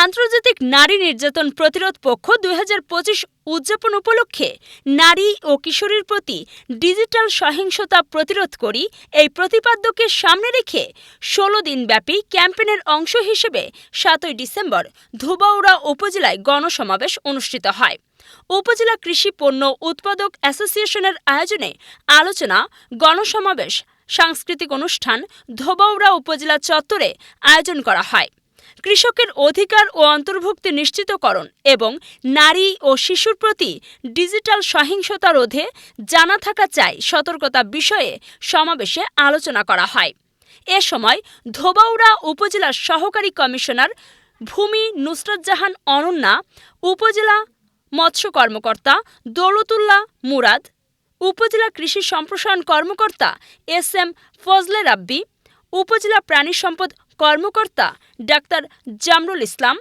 আন্তর্জাতিক নারী নির্যাতন প্রতিরোধ পক্ষ ২০২৫ উদযাপন উপলক্ষে নারী ও কিশোরীর প্রতি ডিজিটাল সহিংসতা প্রতিরোধ করি এই প্রতিপাদ্যকে সামনে রেখে ১৬ দিনব্যাপী ক্যাম্পেইনের অংশ হিসেবে ৭ই ডিসেম্বর ধোবাউড়া উপজেলায় গণসমাবেশ অনুষ্ঠিত হয়। উপজেলা কৃষি পণ্য উৎপাদক অ্যাসোসিয়েশনের আয়োজনে আলোচনা, গণসমাবেশ, সাংস্কৃতিক অনুষ্ঠান ধোবাউড়া উপজেলা চত্বরে আয়োজন করা হয়। কৃষকের অধিকার ও অন্তর্ভুক্তি নিশ্চিতকরণ এবং নারী ও শিশুর প্রতি ডিজিটাল সহিংসতা রোধে জানা থাকা চাই সতর্কতা বিষয়ে সমাবেশে আলোচনা করা হয়। এ সময় ধোবাউড়া উপজেলার সহকারী কমিশনার ভূমি নুসরাত জাহান অনন্যা, উপজেলা মৎস্য কর্মকর্তা দৌলতুল্লাহ মুরাদ, উপজেলা কৃষি সম্প্রসারণ কর্মকর্তা এস.এম. ফজলে রাব্বি, উপজেলা প্রাণী সম্পদ কর্মকর্তা ডাক্তার জামরুল ইসলাম,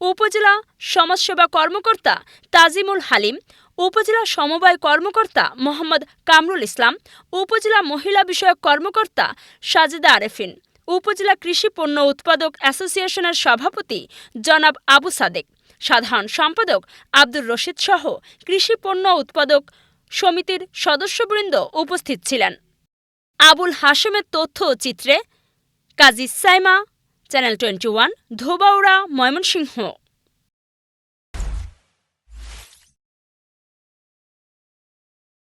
উপজেলা সমাজসেবা কর্মকর্তা তাজিমুল হালিম, উপজেলা সমবায় কর্মকর্তা মোহাম্মদ কামরুল ইসলাম, উপজেলা মহিলা বিষয়ক কর্মকর্তা সাজেদা আরেফিন, উপজেলা কৃষি পণ্য উৎপাদক অ্যাসোসিয়েশনের সভাপতি জনাব আবু সাদেক, সাধারণ সম্পাদক আব্দুর রশিদ সহ কৃষি পণ্য উৎপাদক সমিতির সদস্যবৃন্দ উপস্থিত ছিলেন। আবুল হাশেমের তথ্য ও চিত্রে কাজী সাইমা, চ্যানেল 21, ধোবাউড়া, ময়মনসিংহ।